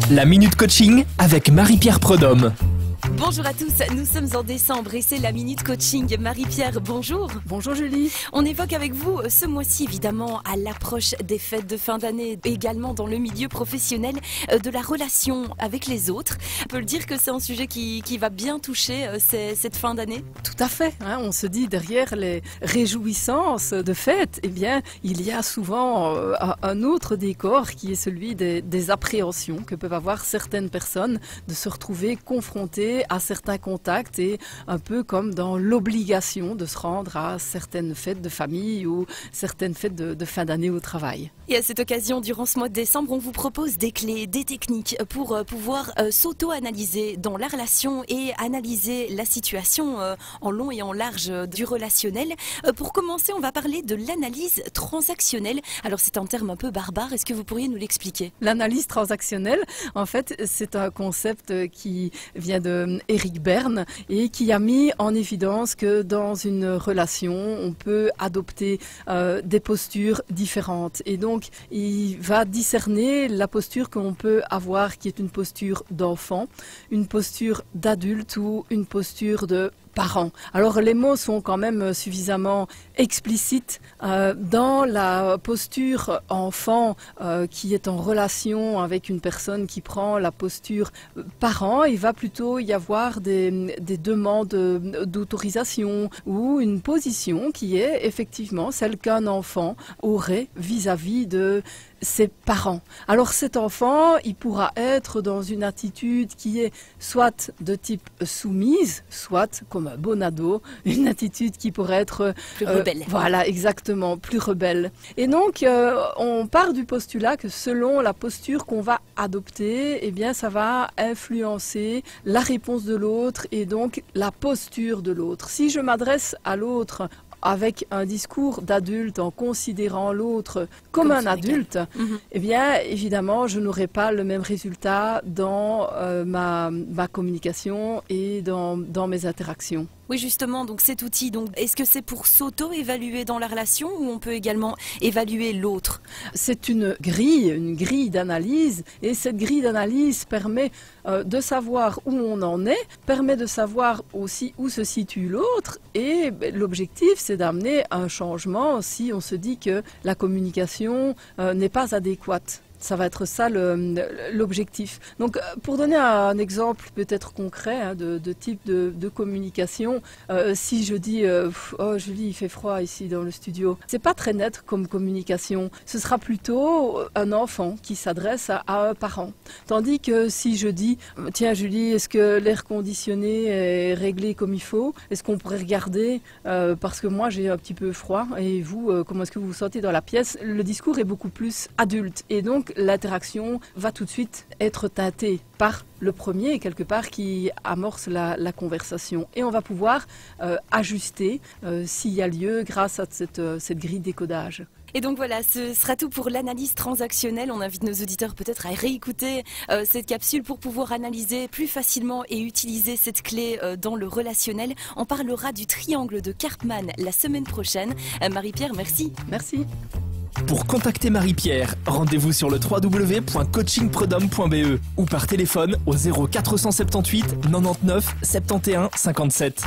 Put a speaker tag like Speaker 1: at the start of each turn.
Speaker 1: La Minute Coaching avec Marie-Pierre Prudhomme.
Speaker 2: Bonjour à tous, nous sommes en décembre et c'est la Minute Coaching. Marie-Pierre, bonjour.
Speaker 3: Bonjour Julie.
Speaker 2: On évoque avec vous ce mois-ci évidemment à l'approche des fêtes de fin d'année, également dans le milieu professionnel, de la relation avec les autres. On peut le dire que c'est un sujet qui va bien toucher cette fin d'année.
Speaker 3: Tout à fait, on se dit derrière les réjouissances de fête, eh bien il y a souvent un autre décor qui est celui des appréhensions que peuvent avoir certaines personnes de se retrouver confrontées à certains contacts et un peu comme dans l'obligation de se rendre à certaines fêtes de famille ou certaines fêtes de fin d'année au travail.
Speaker 2: Et à cette occasion, durant ce mois de décembre, on vous propose des clés, des techniques pour pouvoir s'auto-analyser dans la relation et analyser la situation en long et en large du relationnel. Pour commencer, on va parler de l'analyse transactionnelle. Alors c'est un terme un peu barbare, est-ce que vous pourriez nous l'expliquer?
Speaker 3: L'analyse transactionnelle, en fait, c'est un concept qui vient de Eric Berne et qui a mis en évidence que dans une relation, on peut adopter des postures différentes. Et donc, il va discerner la posture qu'on peut avoir, qui est une posture d'enfant, une posture d'adulte ou une posture de parents. Alors les mots sont quand même suffisamment explicites. Dans la posture enfant qui est en relation avec une personne qui prend la posture parent, il va plutôt y avoir des demandes d'autorisation ou une position qui est effectivement celle qu'un enfant aurait vis-à-vis de ses parents. Alors cet enfant, il pourra être dans une attitude qui est soit de type soumise, soit comme un bon ado, une attitude qui pourrait être
Speaker 2: plus rebelle.
Speaker 3: Voilà, exactement, plus rebelle. Et donc, on part du postulat que selon la posture qu'on va adopter, eh bien, ça va influencer la réponse de l'autre et donc la posture de l'autre. Si je m'adresse à l'autre avec un discours d'adulte en considérant l'autre comme un adulte, eh bien, évidemment, je n'aurai pas le même résultat dans ma communication et dans mes interactions.
Speaker 2: Oui, justement, donc cet outil, est-ce que c'est pour s'auto-évaluer dans la relation ou on peut également évaluer l'autre?
Speaker 3: C'est une grille d'analyse et cette grille d'analyse permet de savoir où on en est, permet de savoir aussi où se situe l'autre et l'objectif c'est d'amener un changement si on se dit que la communication n'est pas adéquate. Ça va être ça l'objectif. Donc, pour donner un exemple peut-être concret de type de communication, si je dis oh Julie, il fait froid ici dans le studio, c'est pas très net comme communication. Ce sera plutôt un enfant qui s'adresse à un parent. Tandis que si je dis tiens Julie, est-ce que l'air conditionné est réglé comme il faut? Est-ce qu'on pourrait regarder parce que moi j'ai un petit peu froid et vous, comment est-ce que vous vous sentez dans la pièce? Le discours est beaucoup plus adulte et donc l'interaction va tout de suite être teintée par le premier, quelque part, qui amorce la conversation. Et on va pouvoir ajuster s'il y a lieu grâce à cette grille de décodage.
Speaker 2: Et donc voilà, ce sera tout pour l'analyse transactionnelle. On invite nos auditeurs peut-être à réécouter cette capsule pour pouvoir analyser plus facilement et utiliser cette clé dans le relationnel. On parlera du triangle de Karpman la semaine prochaine. Marie-Pierre, merci.
Speaker 3: Merci.
Speaker 1: Pour contacter Marie-Pierre, rendez-vous sur le www.coachingprudhomme.be ou par téléphone au 0478 99 71 57.